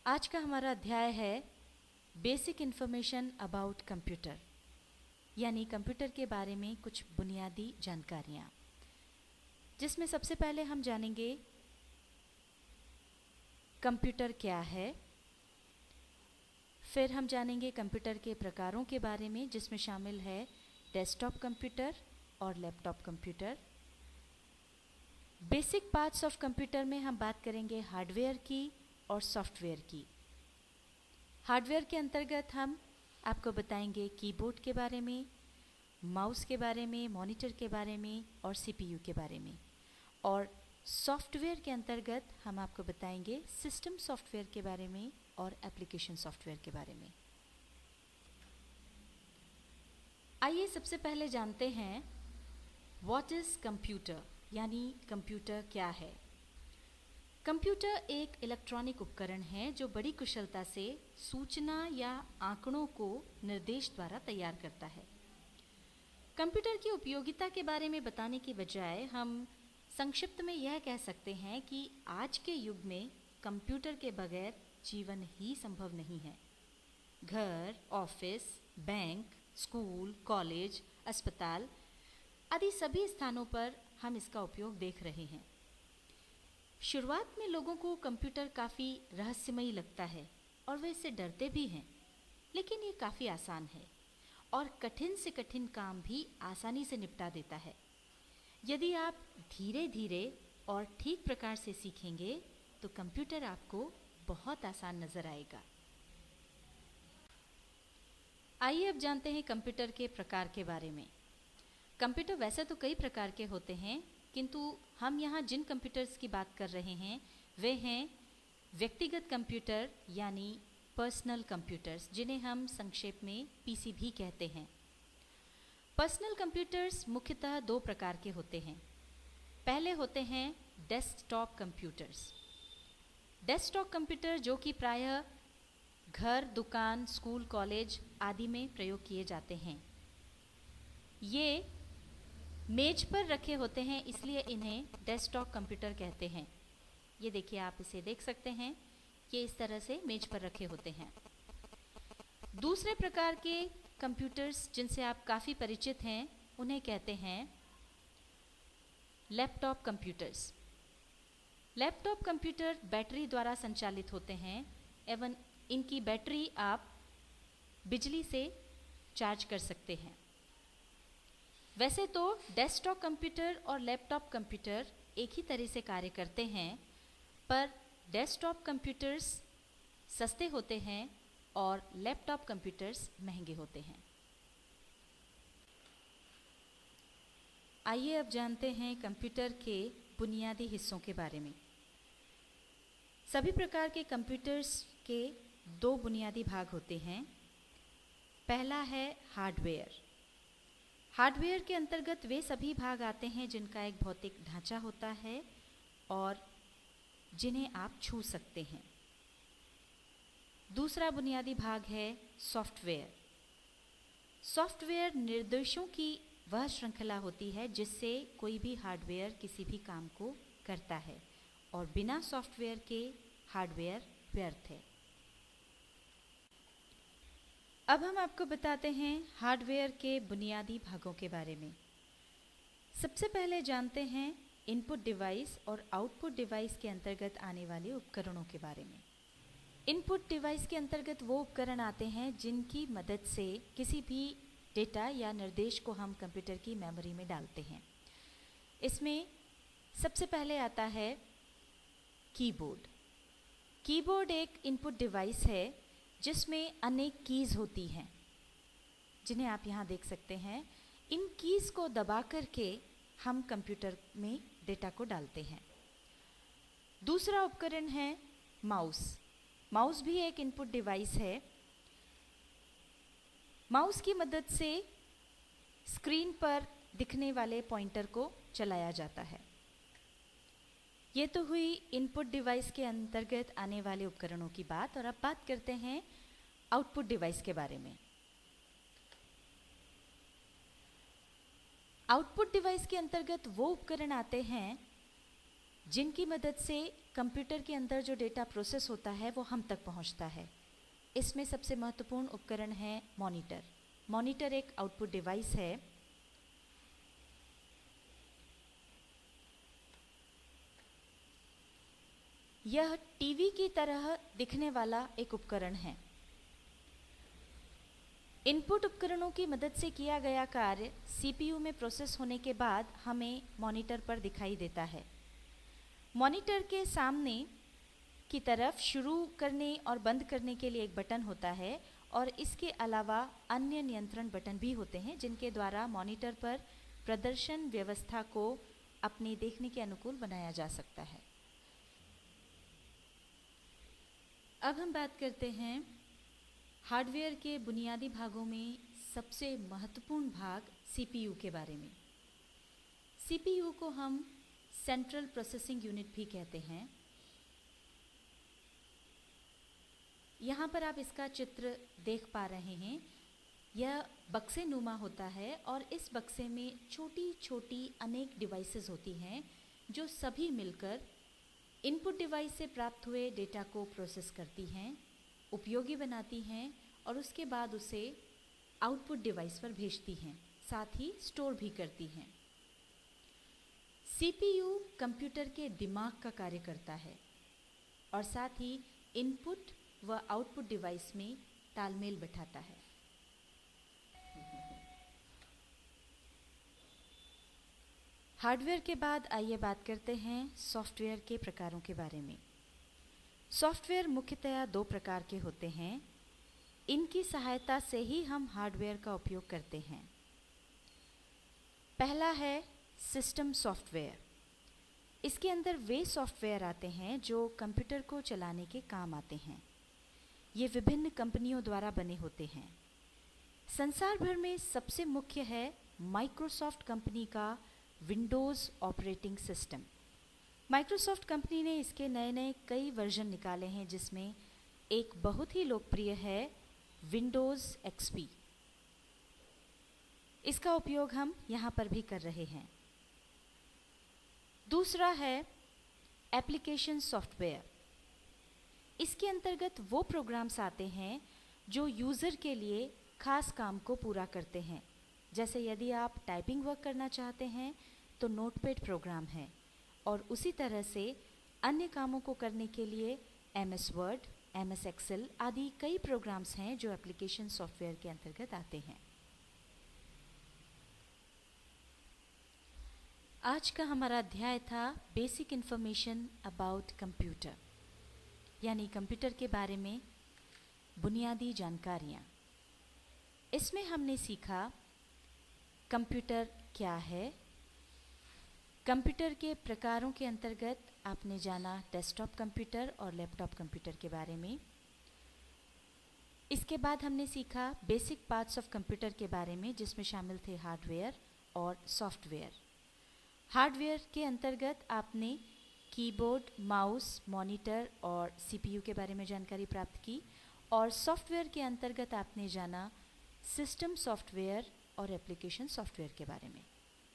आज का हमारा अध्याय है बेसिक इन्फॉर्मेशन अबाउट कंप्यूटर, यानी कंप्यूटर के बारे में कुछ बुनियादी जानकारियाँ, जिसमें सबसे पहले हम जानेंगे कंप्यूटर क्या है। फिर हम जानेंगे कंप्यूटर के प्रकारों के बारे में, जिसमें शामिल है डेस्कटॉप कंप्यूटर और laptop computer. Basic parts of computer में हम बात करेंगे हार्डवेयर की और सॉफ्टवेयर की। हार्डवेयर के अंतर्गत हम आपको बताएंगे कीबोर्ड के बारे में, माउस के बारे में, मॉनिटर के बारे में और सीपीयू के बारे में। और सॉफ्टवेयर के अंतर्गत हम आपको बताएंगे सिस्टम सॉफ्टवेयर के बारे में और एप्लीकेशन सॉफ्टवेयर के बारे में। आइए सबसे पहले जानते हैं व्हाट इज़ कंप्यूटर, यानी कंप्यूटर क्या है। कंप्यूटर एक इलेक्ट्रॉनिक उपकरण है जो बड़ी कुशलता से सूचना या आंकड़ों को निर्देश द्वारा तैयार करता है। कंप्यूटर की उपयोगिता के बारे में बताने की बजाय हम संक्षिप्त में यह कह सकते हैं कि आज के युग में कंप्यूटर के बगैर जीवन ही संभव नहीं है। घर, ऑफिस, बैंक, स्कूल, कॉलेज, अस्पताल आदि सभी स्थानों पर हम इसका उपयोग देख रहे हैं। शुरुआत में लोगों को कंप्यूटर काफ़ी रहस्यमयी लगता है और वे इससे डरते भी हैं, लेकिन ये काफ़ी आसान है और कठिन से कठिन काम भी आसानी से निपटा देता है। यदि आप धीरे धीरे और ठीक प्रकार से सीखेंगे तो कंप्यूटर आपको बहुत आसान नज़र आएगा। आइए अब जानते हैं कंप्यूटर के प्रकार के बारे में। कंप्यूटर वैसे तो कई प्रकार के होते हैं, किंतु हम यहाँ जिन कंप्यूटर्स की बात कर रहे हैं वे हैं व्यक्तिगत कंप्यूटर, यानी पर्सनल कंप्यूटर्स, जिन्हें हम संक्षेप में पीसी भी कहते हैं। पर्सनल कंप्यूटर्स मुख्यतः दो प्रकार के होते हैं। पहले होते हैं डेस्कटॉप कंप्यूटर्स। डेस्कटॉप कंप्यूटर जो कि प्रायः घर, दुकान, स्कूल, कॉलेज आदि में प्रयोग किए जाते हैं। ये मेज पर रखे होते हैं, इसलिए इन्हें डेस्कटॉप कंप्यूटर कहते हैं। ये देखिए, आप इसे देख सकते हैं, ये इस तरह से मेज पर रखे होते हैं। दूसरे प्रकार के कंप्यूटर्स जिनसे आप काफ़ी परिचित हैं उन्हें कहते हैं laptop computers. Laptop computer battery द्वारा संचालित होते हैं एवं इनकी बैटरी आप बिजली से चार्ज कर सकते हैं। वैसे तो डेस्कटॉप कंप्यूटर और लैपटॉप कंप्यूटर एक ही तरह से कार्य करते हैं, पर डेस्कटॉप कंप्यूटर्स सस्ते होते हैं और लैपटॉप कंप्यूटर्स महंगे होते हैं। आइए अब जानते हैं कंप्यूटर के बुनियादी हिस्सों के बारे में। सभी प्रकार के कंप्यूटर्स के दो बुनियादी भाग होते हैं। पहला है हार्डवेयर। हार्डवेयर के अंतर्गत वे सभी भाग आते हैं जिनका एक भौतिक ढांचा होता है और जिन्हें आप छू सकते हैं। दूसरा बुनियादी भाग है सॉफ्टवेयर। सॉफ्टवेयर निर्देशों की वह श्रृंखला होती है जिससे कोई भी हार्डवेयर किसी भी काम को करता है, और बिना सॉफ्टवेयर के हार्डवेयर व्यर्थ है। अब हम आपको बताते हैं हार्डवेयर के बुनियादी भागों के बारे में। सबसे पहले जानते हैं इनपुट डिवाइस और आउटपुट डिवाइस के अंतर्गत आने वाले उपकरणों के बारे में। इनपुट डिवाइस के अंतर्गत वो उपकरण आते हैं जिनकी मदद से किसी भी डेटा या निर्देश को हम कंप्यूटर की मेमोरी में डालते हैं। इसमें सबसे पहले आता है कीबोर्ड। कीबोर्ड एक इनपुट डिवाइस है जिसमें अनेक कीज़ होती हैं, जिन्हें आप यहाँ देख सकते हैं। इन कीज़ को दबा करके हम कंप्यूटर में डेटा को डालते हैं। दूसरा उपकरण है माउस। माउस भी एक इनपुट डिवाइस है। माउस की मदद से स्क्रीन पर दिखने वाले पॉइंटर को चलाया जाता है। ये तो हुई इनपुट डिवाइस के अंतर्गत आने वाले उपकरणों की बात, और अब बात करते हैं आउटपुट डिवाइस के बारे में। आउटपुट डिवाइस के अंतर्गत वो उपकरण आते हैं जिनकी मदद से कंप्यूटर के अंदर जो डेटा प्रोसेस होता है वो हम तक पहुंचता है। इसमें सबसे महत्वपूर्ण उपकरण है मॉनिटर। मॉनिटर एक आउटपुट डिवाइस है। यह टीवी की तरह दिखने वाला एक उपकरण है। इनपुट उपकरणों की मदद से किया गया कार्य सीपीयू में प्रोसेस होने के बाद हमें मॉनिटर पर दिखाई देता है। मॉनिटर के सामने की तरफ शुरू करने और बंद करने के लिए एक बटन होता है और इसके अलावा अन्य नियंत्रण बटन भी होते हैं जिनके द्वारा मॉनिटर पर प्रदर्शन व्यवस्था को अपने देखने के अनुकूल बनाया जा सकता है। अब हम बात करते हैं हार्डवेयर के बुनियादी भागों में सबसे महत्वपूर्ण भाग सीपीयू के बारे में। सीपीयू को हम सेंट्रल प्रोसेसिंग यूनिट भी कहते हैं। यहाँ पर आप इसका चित्र देख पा रहे हैं। यह बक्से नुमा होता है और इस बक्से में छोटी छोटी अनेक डिवाइसेस होती हैं जो सभी मिलकर इनपुट डिवाइस से प्राप्त हुए डेटा को प्रोसेस करती हैं, उपयोगी बनाती हैं और उसके बाद उसे आउटपुट डिवाइस पर भेजती हैं, साथ ही स्टोर भी करती हैं। सीपीयू कंप्यूटर के दिमाग का कार्य करता है और साथ ही इनपुट व आउटपुट डिवाइस में तालमेल बिठाता है। हार्डवेयर के बाद आइए बात करते हैं सॉफ्टवेयर के प्रकारों के बारे में। सॉफ्टवेयर मुख्यतया दो प्रकार के होते हैं। इनकी सहायता से ही हम हार्डवेयर का उपयोग करते हैं। पहला है सिस्टम सॉफ्टवेयर। इसके अंदर वे सॉफ्टवेयर आते हैं जो कंप्यूटर को चलाने के काम आते हैं। ये विभिन्न कंपनियों द्वारा बने होते हैं। संसार भर में सबसे मुख्य है माइक्रोसॉफ्ट कंपनी का Windows operating system. Microsoft company ने इसके नए नए कई वर्जन निकाले हैं जिसमें एक बहुत ही लोकप्रिय है विंडोज़ एक्सपी। इसका उपयोग हम यहाँ पर भी कर रहे हैं। दूसरा है एप्लीकेशन सॉफ्टवेयर। इसके अंतर्गत वो प्रोग्राम्स आते हैं जो यूज़र के लिए खास काम को पूरा करते हैं। जैसे यदि आप टाइपिंग वर्क करना चाहते हैं तो नोटपैड प्रोग्राम है और उसी तरह से अन्य कामों को करने के लिए MS वर्ड, MS एक्सेल आदि कई प्रोग्राम्स हैं जो एप्लीकेशन सॉफ्टवेयर के अंतर्गत आते हैं। आज का हमारा अध्याय था बेसिक इन्फॉर्मेशन अबाउट कंप्यूटर, यानी कंप्यूटर के बारे में बुनियादी जानकारियाँ। इसमें हमने सीखा कंप्यूटर क्या है। कंप्यूटर के प्रकारों के अंतर्गत आपने जाना डेस्कटॉप कंप्यूटर और लैपटॉप कंप्यूटर के बारे में। इसके बाद हमने सीखा बेसिक पार्ट्स ऑफ कंप्यूटर के बारे में जिसमें शामिल थे हार्डवेयर और सॉफ्टवेयर। हार्डवेयर के अंतर्गत आपने कीबोर्ड, माउस, मॉनिटर और सीपीयू के बारे में जानकारी प्राप्त की और सॉफ्टवेयर के अंतर्गत आपने जाना सिस्टम सॉफ्टवेयर और एप्लीकेशन सॉफ्टवेयर के बारे में।